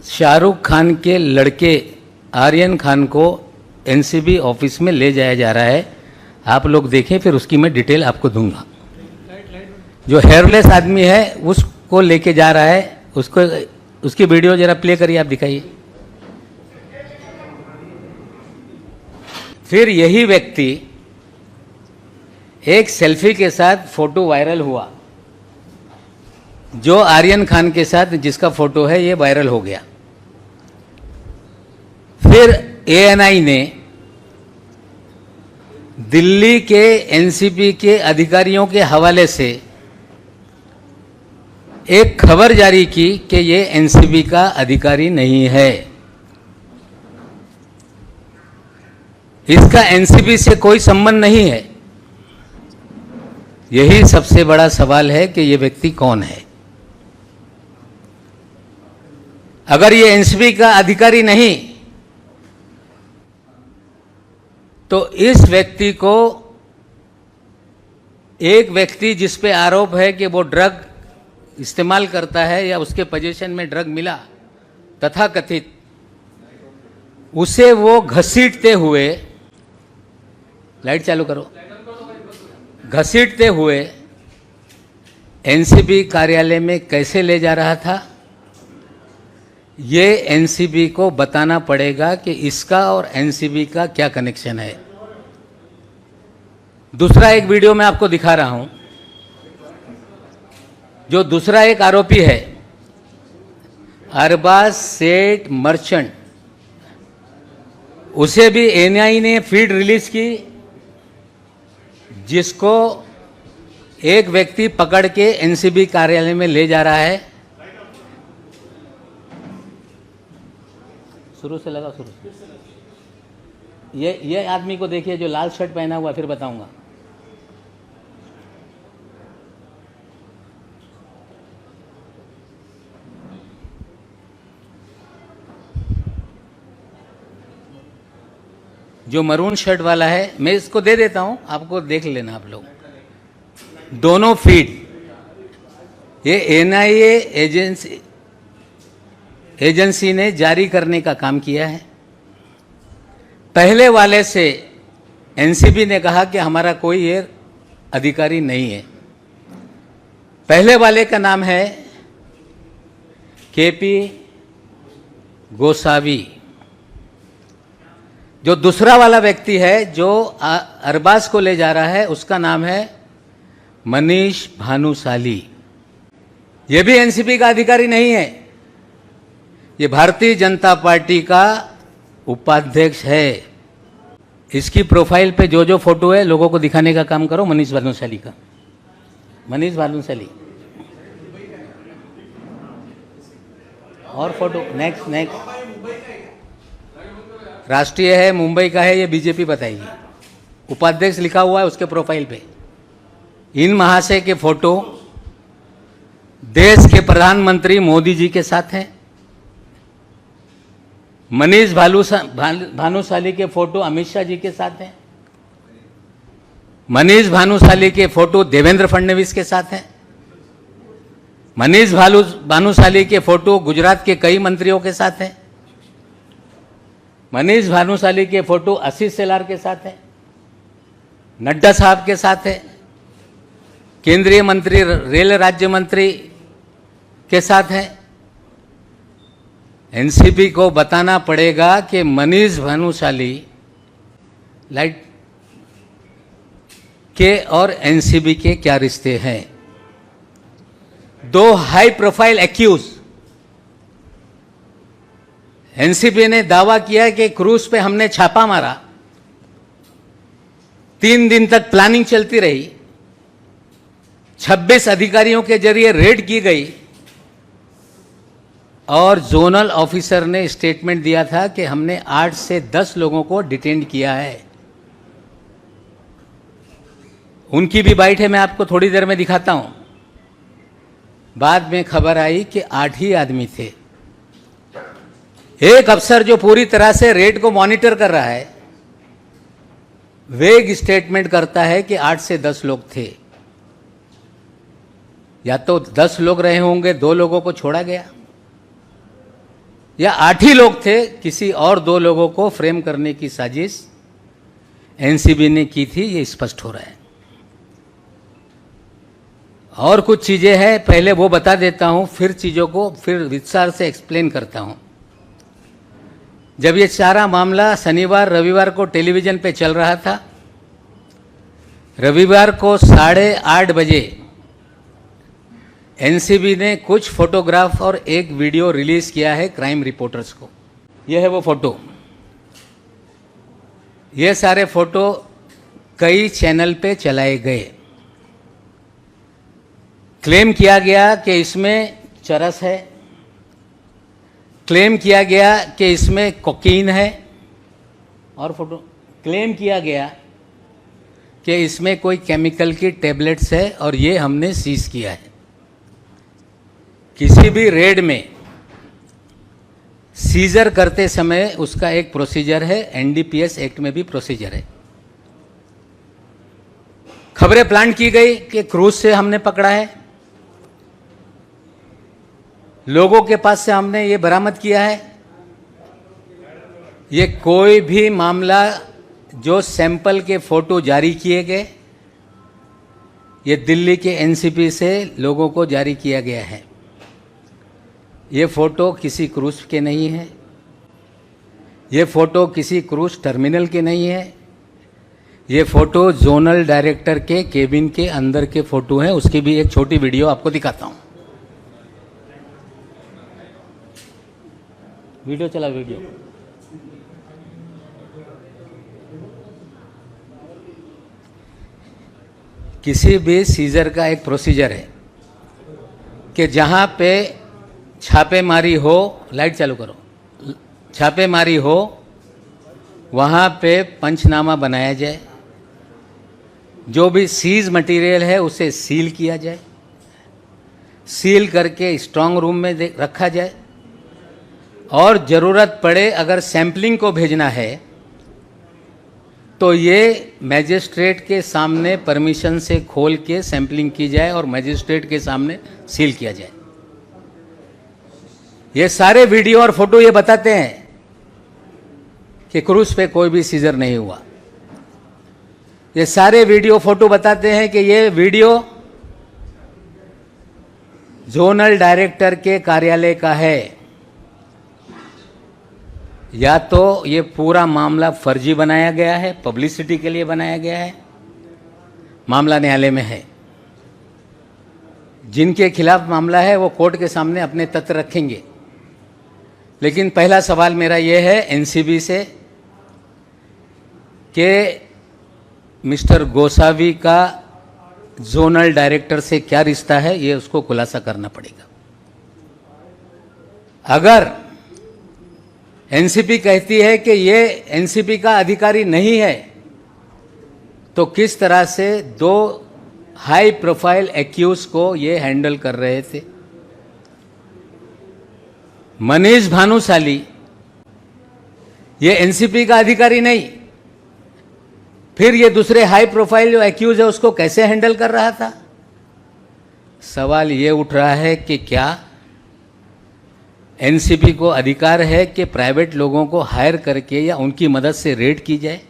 शाहरुख खान के लड़के आर्यन खान को एनसीबी ऑफिस में ले जाया जा रहा है। आप लोग देखें, फिर उसकी मैं डिटेल आपको दूंगा। जो हेयरलेस आदमी है उसको लेके जा रहा है, उसको उसकी वीडियो जरा प्ले करिए, आप दिखाइए। फिर यही व्यक्ति एक सेल्फी के साथ फोटो वायरल हुआ, जो आर्यन खान के साथ जिसका फोटो है ये वायरल हो गया। फिर एएनआई ने दिल्ली के एनसीबी के अधिकारियों के हवाले से एक खबर जारी की कि ये एनसीबी का अधिकारी नहीं है, इसका एनसीबी से कोई संबंध नहीं है। यही सबसे बड़ा सवाल है कि ये व्यक्ति कौन है। अगर ये एनसीबी का अधिकारी नहीं तो इस व्यक्ति को, एक व्यक्ति जिस पे आरोप है कि वो ड्रग इस्तेमाल करता है या उसके पोजीशन में ड्रग मिला तथाकथित, उसे वो घसीटते हुए, लाइट चालू करो, घसीटते हुए एनसीबी कार्यालय में कैसे ले जा रहा था, ये एनसीबी को बताना पड़ेगा कि इसका और एनसीबी का क्या कनेक्शन है। दूसरा एक वीडियो मैं आपको दिखा रहा हूं। जो दूसरा एक आरोपी है अरबाज सेठ मर्चेंट, उसे भी एनआई ने फीड रिलीज की, जिसको एक व्यक्ति पकड़ के एनसीबी कार्यालय में ले जा रहा है। शुरू से लगा, शुरू से। ये आदमी को देखिए जो लाल शर्ट पहना हुआ, फिर बताऊंगा। जो मरून शर्ट वाला है, मैं इसको दे देता हूं, आपको देख लेना आप लोग। दोनों फीड ये एनआईए एजेंसी ने जारी करने का काम किया है। पहले वाले से एनसीबी ने कहा कि हमारा कोई ये अधिकारी नहीं है। पहले वाले का नाम है केपी गोसावी। जो दूसरा वाला व्यक्ति है जो अरबाज को ले जा रहा है, उसका नाम है मनीष भानुशाली। ये भी एनसीबी का अधिकारी नहीं है, ये भारतीय जनता पार्टी का उपाध्यक्ष है। इसकी प्रोफाइल पे जो जो फोटो है लोगों को दिखाने का काम करो। मनीष भानुशाली का, मनीष भानुशाली और फोटो नेक्स्ट नेक्स्ट। राष्ट्रीय है, मुंबई का है, ये बीजेपी बताएगी। उपाध्यक्ष लिखा हुआ है उसके प्रोफाइल पे। इन महाशय के फोटो देश के प्रधानमंत्री मोदी जी के साथ हैं। मनीष भानुशाली के फोटो अमित शाह जी के साथ हैं। मनीष भानुशाली के फोटो देवेंद्र फडणवीस के साथ हैं। मनीष भानुशाली के फोटो गुजरात के कई मंत्रियों के साथ हैं। मनीष भानुशाली के फोटो आशीष शेलार के साथ है, नड्डा साहब के साथ है, केंद्रीय मंत्री, रेल राज्य मंत्री के साथ है। एनसीबी को बताना पड़ेगा कि मनीष भानुशाली लाइट के और एनसीबी के क्या रिश्ते हैं। दो हाई प्रोफाइल एक्यूज, एनसीबी ने दावा किया कि क्रूज पे हमने छापा मारा, 3 दिन तक प्लानिंग चलती रही, 26 अधिकारियों के जरिए रेड की गई और जोनल ऑफिसर ने स्टेटमेंट दिया था कि हमने 8 से 10 लोगों को डिटेन किया है। उनकी भी बाइट है, मैं आपको थोड़ी देर में दिखाता हूं। बाद में खबर आई कि 8 ही आदमी थे। एक अफसर जो पूरी तरह से रेड को मॉनिटर कर रहा है, वेग स्टेटमेंट करता है कि 8 से 10 लोग थे। या तो 10 लोग रहे होंगे, 2 लोगों को छोड़ा गया। या 8 ही लोग थे, किसी और 2 लोगों को फ्रेम करने की साजिश एनसीबी ने की थी, ये स्पष्ट हो रहा है। और कुछ चीजें हैं, पहले वो बता देता हूं, फिर चीजों को फिर विस्तार से एक्सप्लेन करता हूं। जब ये सारा मामला शनिवार रविवार को टेलीविजन पे चल रहा था, रविवार को 8:30 बजे एनसीबी ने कुछ फोटोग्राफ और एक वीडियो रिलीज किया है क्राइम रिपोर्टर्स को। यह है वो फोटो। ये सारे फोटो कई चैनल पे चलाए गए। क्लेम किया गया कि इसमें चरस है, क्लेम किया गया कि इसमें कोकीन है, और फोटो क्लेम किया गया कि इसमें कोई केमिकल की टेबलेट्स है, और ये हमने सीज किया है। किसी भी रेड में सीजर करते समय उसका एक प्रोसीजर है, एनडीपीएस एक्ट में भी प्रोसीजर है। खबरें प्लांट की गई कि क्रूज से हमने पकड़ा है, लोगों के पास से हमने ये बरामद किया है। ये कोई भी मामला जो सैंपल के फोटो जारी किए गए, ये दिल्ली के एनसीपी से लोगों को जारी किया गया है। ये फोटो किसी क्रूज के नहीं है, ये फोटो किसी क्रूज टर्मिनल के नहीं है, ये फोटो जोनल डायरेक्टर के केबिन के अंदर के फोटो हैं। उसकी भी एक छोटी वीडियो आपको दिखाता हूं। वीडियो चला, वीडियो। किसी भी सीजर का एक प्रोसीजर है कि जहां पे छापेमारी हो, लाइट चालू करो, छापेमारी हो, वहां पे पंचनामा बनाया जाए, जो भी सीज मटेरियल है उसे सील किया जाए, सील करके स्ट्रांग रूम में रखा जाए, और ज़रूरत पड़े अगर सैंपलिंग को भेजना है तो ये मैजिस्ट्रेट के सामने परमिशन से खोल के सैंपलिंग की जाए और मैजिस्ट्रेट के सामने सील किया जाए। ये सारे वीडियो और फोटो ये बताते हैं कि क्रूज पे कोई भी सीजर नहीं हुआ। ये सारे वीडियो फोटो बताते हैं कि ये वीडियो जोनल डायरेक्टर के कार्यालय का है। या तो ये पूरा मामला फर्जी बनाया गया है, पब्लिसिटी के लिए बनाया गया है, मामला न्यायालय में है। जिनके खिलाफ मामला है वो कोर्ट के सामने अपने तथ्य रखेंगे। लेकिन पहला सवाल मेरा ये है एनसीबी से कि मिस्टर गोसावी का जोनल डायरेक्टर से क्या रिश्ता है, ये उसको खुलासा करना पड़ेगा। अगर एनसीबी कहती है कि ये एनसीबी का अधिकारी नहीं है, तो किस तरह से 2 हाई प्रोफाइल एक्यूज को ये हैंडल कर रहे थे। मनीष भानुशाली ये एनसीबी का अधिकारी नहीं, फिर ये दूसरे हाई प्रोफाइल जो एक्यूज है उसको कैसे हैंडल कर रहा था। सवाल ये उठ रहा है कि क्या एनसीबी को अधिकार है कि प्राइवेट लोगों को हायर करके या उनकी मदद से रेड की जाए?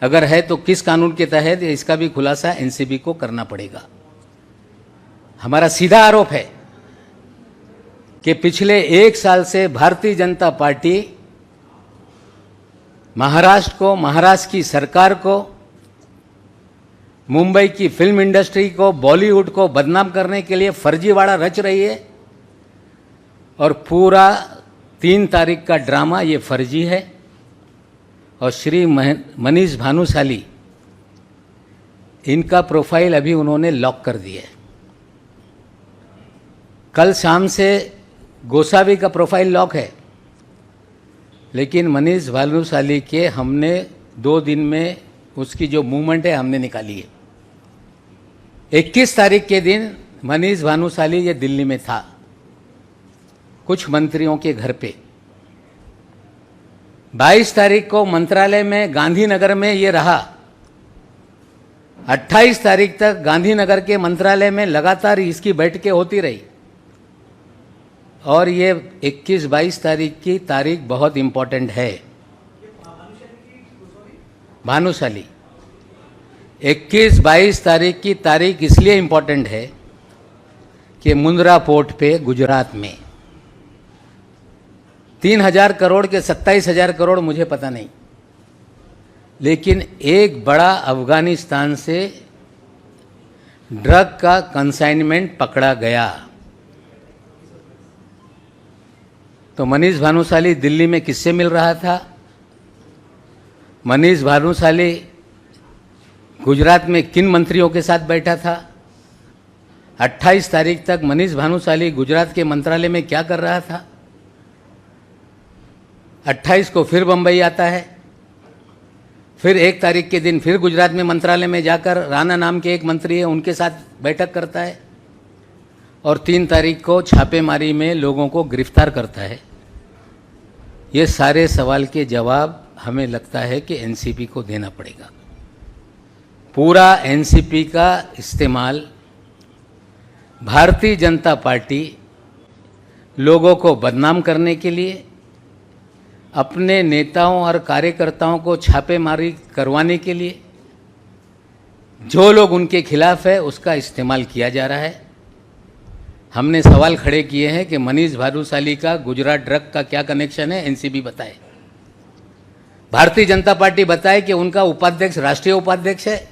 अगर है तो किस कानून के तहत, इसका भी खुलासा एनसीबी को करना पड़ेगा। हमारा सीधा आरोप है कि पिछले 1 साल से भारतीय जनता पार्टी महाराष्ट्र को, महाराष्ट्र की सरकार को, मुंबई की फिल्म इंडस्ट्री को, बॉलीवुड को बदनाम करने के लिए फर्जीवाड़ा रच रही है। और पूरा 3 तारीख का ड्रामा ये फर्जी है। और श्री मनीष भानुशाली, इनका प्रोफाइल अभी उन्होंने लॉक कर दिया है। कल शाम से गोसावी का प्रोफाइल लॉक है, लेकिन मनीष भानुशाली के हमने 2 दिन में उसकी जो मूवमेंट है हमने निकाली है। 21 तारीख के दिन मनीष भानुशाली ये दिल्ली में था, कुछ मंत्रियों के घर पे। 22 तारीख को मंत्रालय में गांधीनगर में ये रहा। 28 तारीख तक गांधीनगर के मंत्रालय में लगातार इसकी बैठकें होती रही। और ये 21-22 तारीख की तारीख बहुत इम्पोर्टेंट है। भानुशाली 21-22 तारीख की तारीख इसलिए इम्पोर्टेंट है कि मुंद्रा पोर्ट पे गुजरात में 3,000 करोड़ के 27,000 करोड़ मुझे पता नहीं, लेकिन एक बड़ा अफगानिस्तान से ड्रग का कंसाइनमेंट पकड़ा गया। तो मनीष भानुशाली दिल्ली में किससे मिल रहा था? मनीष भानुशाली गुजरात में किन मंत्रियों के साथ बैठा था? 28 तारीख तक मनीष भानुशाली गुजरात के मंत्रालय में क्या कर रहा था? 28 को फिर बंबई आता है, फिर 1 तारीख के दिन फिर गुजरात में मंत्रालय में जाकर राणा नाम के एक मंत्री है उनके साथ बैठक करता है, और 3 तारीख को छापेमारी में लोगों को गिरफ्तार करता है। ये सारे सवाल के जवाब हमें लगता है कि एनसीपी को देना पड़ेगा। पूरा एनसीपी का इस्तेमाल भारतीय जनता पार्टी लोगों को बदनाम करने के लिए, अपने नेताओं और कार्यकर्ताओं को छापेमारी करवाने के लिए, जो लोग उनके खिलाफ है उसका इस्तेमाल किया जा रहा है। हमने सवाल खड़े किए हैं कि मनीष भानुशाली का गुजरात ड्रग का क्या कनेक्शन है, एनसीबी बताए। भारतीय जनता पार्टी बताए कि उनका उपाध्यक्ष राष्ट्रीय उपाध्यक्ष है,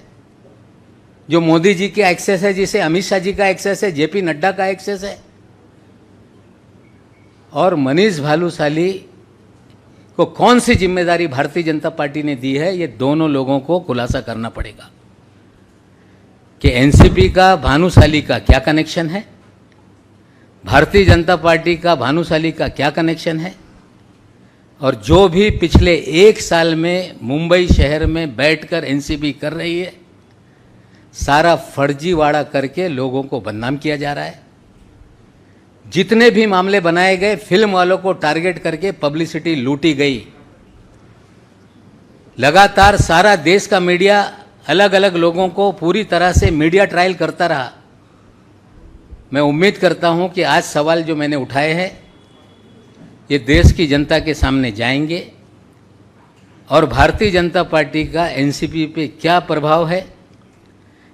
जो मोदी जी का एक्सेस है, जिसे अमित शाह जी का एक्सेस है, जेपी नड्डा का एक्सेस है। और मनीष भानुशाली को कौन सी जिम्मेदारी भारतीय जनता पार्टी ने दी है, ये दोनों लोगों को खुलासा करना पड़ेगा कि एनसीपी का भानुशाली का क्या कनेक्शन है, भारतीय जनता पार्टी का भानुशाली का क्या कनेक्शन है, और जो भी पिछले 1 साल में मुंबई शहर में बैठकर एनसीबी कर रही है, सारा फर्जीवाड़ा करके लोगों को बदनाम किया जा रहा है। जितने भी मामले बनाए गए, फिल्म वालों को टारगेट करके पब्लिसिटी लूटी गई। लगातार सारा देश का मीडिया अलग अलग लोगों को पूरी तरह से मीडिया ट्रायल करता रहा। मैं उम्मीद करता हूं कि आज सवाल जो मैंने उठाए हैं ये देश की जनता के सामने जाएंगे, और भारतीय जनता पार्टी का एनसीपी पे क्या प्रभाव है,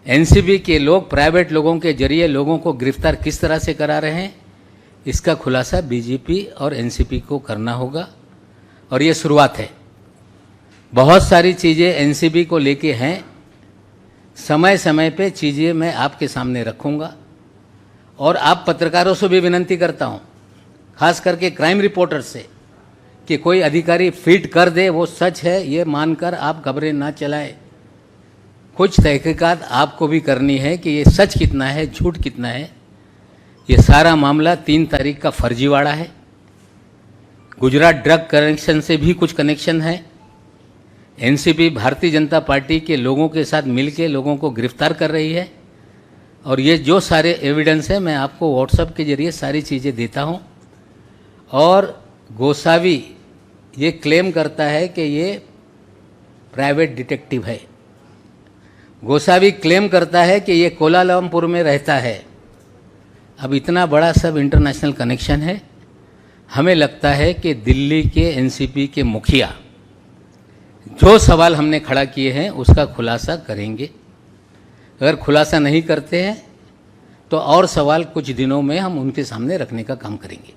एनसीबी के लोग प्राइवेट लोगों के जरिए लोगों को गिरफ्तार किस तरह से करा रहे हैं, इसका खुलासा बीजेपी और एनसीपी को करना होगा। और ये शुरुआत है, बहुत सारी चीज़ें एनसीबी को लेके हैं। समय समय पे चीज़ें मैं आपके सामने रखूँगा, और आप पत्रकारों से भी विनती करता हूँ, खास करके क्राइम रिपोर्टर से, कि कोई अधिकारी फीड कर दे वो सच है ये मानकर आप खबरें ना चलाएं। कुछ तहकीकात आपको भी करनी है कि ये सच कितना है, झूठ कितना है। ये सारा मामला 3 तारीख का फर्जीवाड़ा है। गुजरात ड्रग कनेक्शन से भी कुछ कनेक्शन है। एनसीबी भारतीय जनता पार्टी के लोगों के साथ मिलकर लोगों को गिरफ्तार कर रही है, और ये जो सारे एविडेंस है मैं आपको व्हाट्सएप के जरिए सारी चीज़ें देता हूँ। और गोसावी ये क्लेम करता है कि ये प्राइवेट डिटेक्टिव है। गोसावी क्लेम करता है कि ये कोलालमपुर में रहता है। अब इतना बड़ा सब इंटरनेशनल कनेक्शन है। हमें लगता है कि दिल्ली के एनसीपी के मुखिया जो सवाल हमने खड़ा किए हैं उसका खुलासा करेंगे। अगर खुलासा नहीं करते हैं तो और सवाल कुछ दिनों में हम उनके सामने रखने का काम करेंगे।